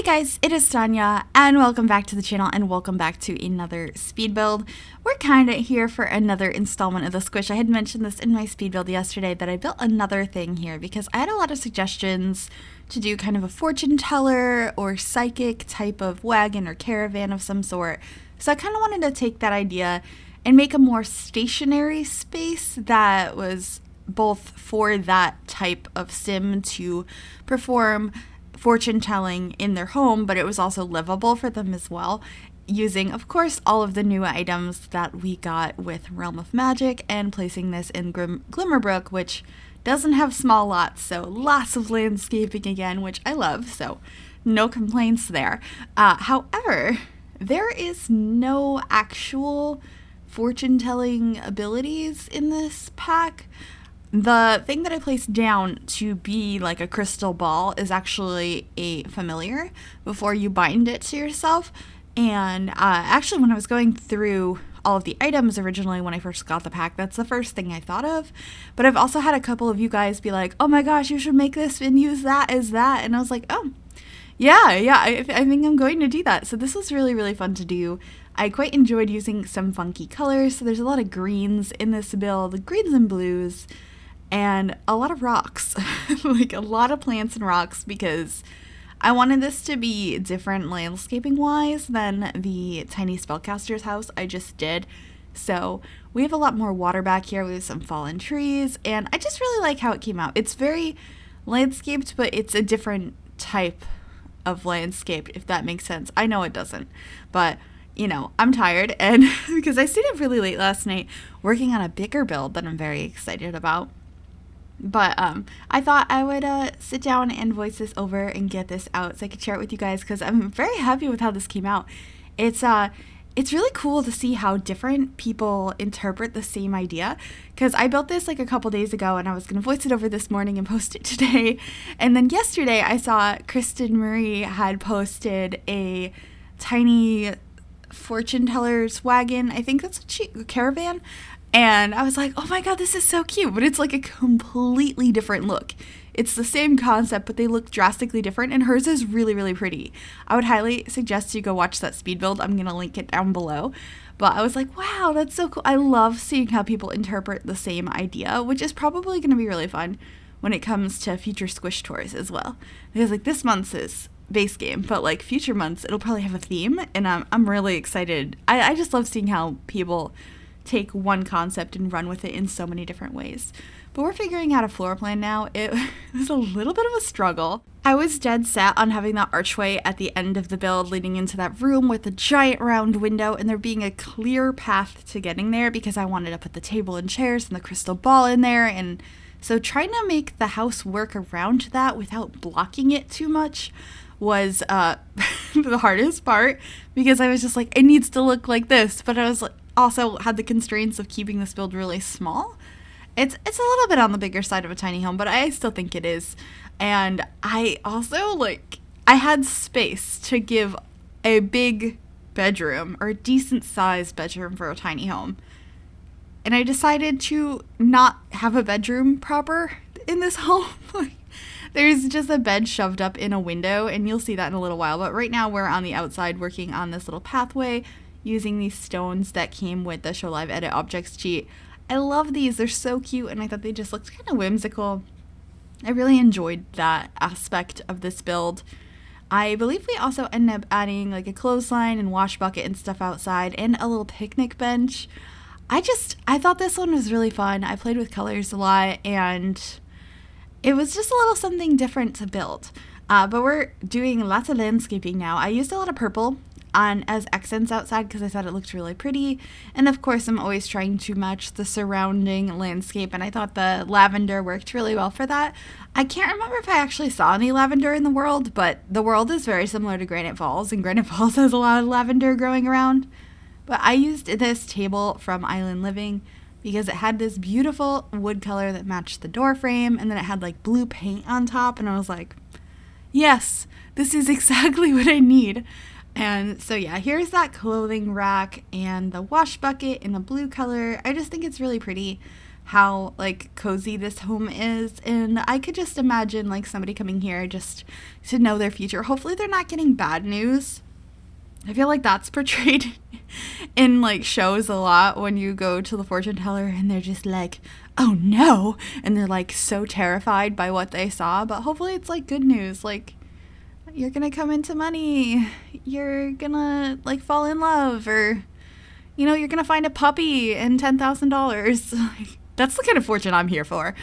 guys, it is Tanya, and welcome back to the channel, and welcome back to another speed build. We're kind of here for another installment of the Squish. I had mentioned this in my speed build yesterday that I built another thing here because I had a lot of suggestions to do kind of a fortune teller or psychic type of wagon or caravan of some sort. So I kind of wanted to take that idea and make a more stationary space that was both for that type of sim to perform fortune telling in their home, but it was also livable for them as well, using of course all of the new items that we got with Realm of Magic and placing this in Glimmerbrook, which doesn't have small lots, so lots of landscaping again, which I love, so no complaints there. However, there is no actual fortune telling abilities in this pack. The thing that I placed down to be like a crystal ball is actually a familiar before you bind it to yourself. And actually when I was going through all of the items originally when I first got the pack, that's the first thing I thought of. But I've also had a couple of you guys be like, oh my gosh, you should make this and use that as that. And I was like, oh, yeah, I think I'm going to do that. So this was really, really fun to do. I quite enjoyed using some funky colors. So there's a lot of greens in this build, greens and blues, and a lot of rocks, like a lot of plants and rocks, because I wanted this to be different landscaping wise than the tiny spellcaster's house I just did. So we have a lot more water back here. We have some fallen trees, and I just really like how it came out. It's very landscaped, but it's a different type of landscape, if that makes sense. I know it doesn't, but you know, I'm tired, and because I stayed up really late last night working on a bigger build that I'm very excited about. But I thought I would sit down and voice this over and get this out so I could share it with you guys, because I'm very happy with how this came out. It's really cool to see how different people interpret the same idea, because I built this like a couple days ago and I was going to voice it over this morning and post it today. And then yesterday I saw Kristen Marie had posted a tiny fortune teller's wagon. I think that's a caravan. And I was like, oh my god, this is so cute, but it's like a completely different look. It's the same concept, but they look drastically different, and hers is really, really pretty. I would highly suggest you go watch that speed build. I'm going to link it down below. But I was like, wow, that's so cool. I love seeing how people interpret the same idea, which is probably going to be really fun when it comes to future Squish tours as well. Because like this month's is base game, but like future months, it'll probably have a theme, and I'm really excited. I just love seeing how people take one concept and run with it in so many different ways. But we're figuring out a floor plan now. It was a little bit of a struggle. I was dead set on having that archway at the end of the build leading into that room with a giant round window, and there being a clear path to getting there because I wanted to put the table and chairs and the crystal ball in there. And so trying to make the house work around that without blocking it too much was the hardest part, because I was just like, it needs to look like this, but I was like, also had the constraints of keeping this build really small. It's a little bit on the bigger side of a tiny home, but I still think it is. And I also I had space to give a big bedroom, or a decent sized bedroom for a tiny home. And I decided to not have a bedroom proper in this home. There's just a bed shoved up in a window, and you'll see that in a little while. But right now we're on the outside working on this little pathway using these stones that came with the Show Live Edit Objects cheat. I love these. They're so cute, and I thought they just looked kind of whimsical. I really enjoyed that aspect of this build. I believe we also ended up adding like a clothesline and wash bucket and stuff outside, and a little picnic bench. I thought this one was really fun. I played with colors a lot, and it was just a little something different to build. But we're doing lots of landscaping now. I used a lot of purple as accents outside because I thought it looked really pretty, and of course I'm always trying to match the surrounding landscape, and I thought the lavender worked really well for that. I can't remember if I actually saw any lavender in the world, but the world is very similar to Granite Falls, and Granite Falls has a lot of lavender growing around. But I used this table from Island Living because it had this beautiful wood color that matched the door frame, and then it had like blue paint on top, and I was like, yes, this is exactly what I need. And so yeah, here's that clothing rack and the wash bucket in the blue color. I just think it's really pretty how like cozy this home is, and I could just imagine like somebody coming here just to know their future. Hopefully they're not getting bad news. I feel like that's portrayed in like shows a lot when you go to the fortune teller and they're just like, oh no, and they're like so terrified by what they saw. But hopefully it's like good news, like you're gonna come into money, you're gonna like fall in love, or you know, you're gonna find a puppy and $10,000. That's the kind of fortune I'm here for.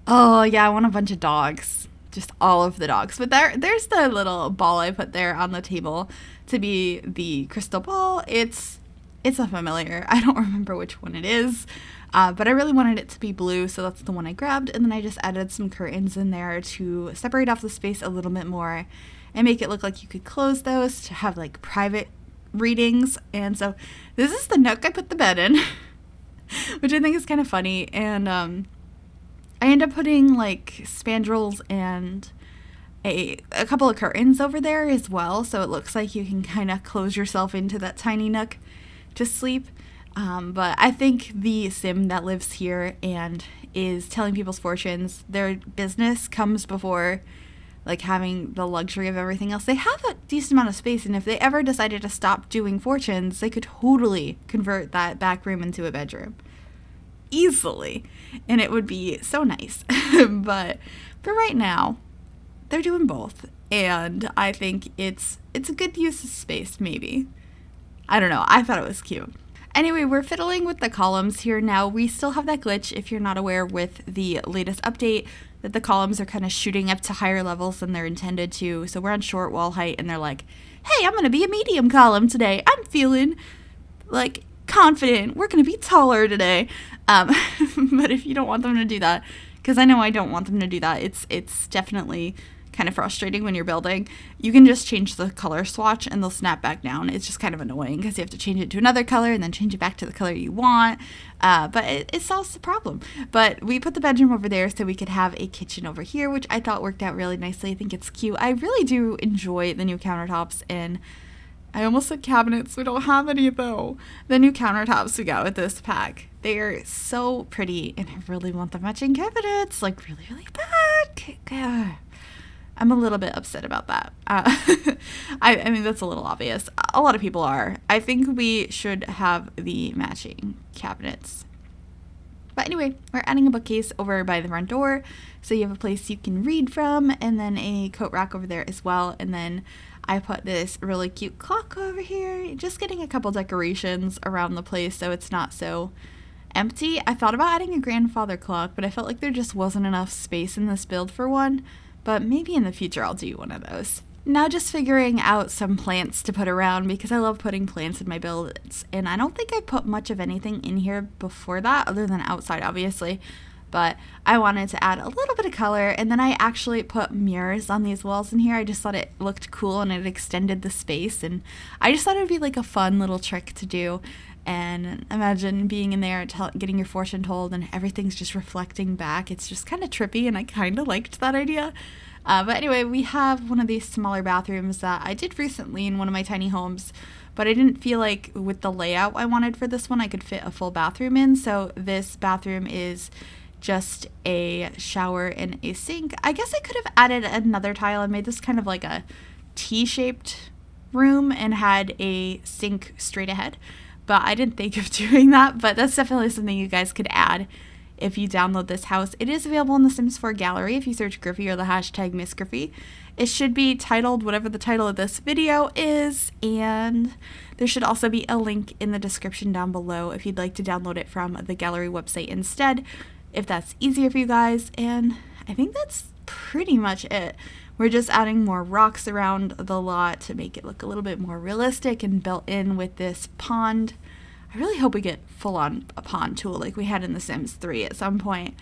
Oh yeah, I want a bunch of dogs, just all of the dogs. But there's the little ball I put there on the table to be the crystal ball. It's a familiar. I don't remember which one it is, but I really wanted it to be blue, so that's the one I grabbed. And then I just added some curtains in there to separate off the space a little bit more and make it look like you could close those to have like private readings. And so this is the nook I put the bed in, which I think is kind of funny. And I end up putting like spandrels and a couple of curtains over there as well, so it looks like you can kind of close yourself into that tiny nook to sleep. But I think the sim that lives here and is telling people's fortunes, their business comes before like having the luxury of everything else. They have a decent amount of space, and if they ever decided to stop doing fortunes, they could totally convert that back room into a bedroom easily, and it would be so nice. But for right now, they're doing both, and I think it's a good use of space, maybe. I don't know. I thought it was cute. Anyway, we're fiddling with the columns here now. We still have that glitch, if you're not aware, with the latest update, that the columns are kind of shooting up to higher levels than they're intended to. So we're on short wall height, and they're like, hey, I'm going to be a medium column today. I'm feeling like confident. We're going to be taller today. But if you don't want them to do that, because I know I don't want them to do that, it's definitely kind of frustrating when you're building. You can just change the color swatch and they'll snap back down. It's just kind of annoying because you have to change it to another color and then change it back to the color you want. But it solves the problem. But we put the bedroom over there so we could have a kitchen over here, which I thought worked out really nicely. I think it's cute. I really do enjoy the new countertops, and I almost said cabinets. We don't have any though. The new countertops we got with this pack, they are so pretty, and I really want the matching cabinets, like really, really bad. I'm a little bit upset about that. I mean, that's a little obvious. A lot of people are. I think we should have the matching cabinets. But anyway, we're adding a bookcase over by the front door, so you have a place you can read from, and then a coat rack over there as well. And then I put this really cute clock over here, just getting a couple decorations around the place so it's not so empty. I thought about adding a grandfather clock, but I felt like there just wasn't enough space in this build for one. But maybe in the future I'll do one of those. Now just figuring out some plants to put around, because I love putting plants in my builds, and I don't think I put much of anything in here before that, other than outside obviously, but I wanted to add a little bit of color. And then I actually put mirrors on these walls in here. I just thought it looked cool and it extended the space, and I just thought it would be like a fun little trick to do. And imagine being in there, getting your fortune told, and everything's just reflecting back. It's just kind of trippy, and I kind of liked that idea. But anyway, we have one of these smaller bathrooms that I did recently in one of my tiny homes, but I didn't feel like with the layout I wanted for this one, I could fit a full bathroom in. So this bathroom is just a shower and a sink. I guess I could have added another tile and made this kind of like a T-shaped room and had a sink straight ahead. But I didn't think of doing that, but that's definitely something you guys could add if you download this house. It is available in the Sims 4 gallery if you search Gryphi or the hashtag MsGryphi. It should be titled whatever the title of this video is, and there should also be a link in the description down below if you'd like to download it from the gallery website instead, if that's easier for you guys. And I think that's pretty much it. We're just adding more rocks around the lot to make it look a little bit more realistic and built in with this pond. I really hope we get full-on a pond tool like we had in The Sims 3 at some point,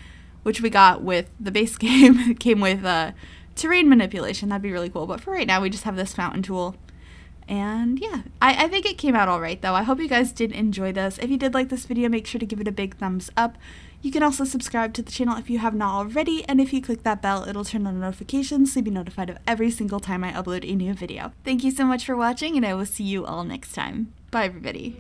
which we got with the base game. It came with terrain manipulation. That'd be really cool. But for right now, we just have this fountain tool. And yeah, I think it came out all right, though. I hope you guys did enjoy this. If you did like this video, make sure to give it a big thumbs up. You can also subscribe to the channel if you have not already, and if you click that bell, it'll turn on notifications so you'll be notified of every single time I upload a new video. Thank you so much for watching, and I will see you all next time. Bye, everybody.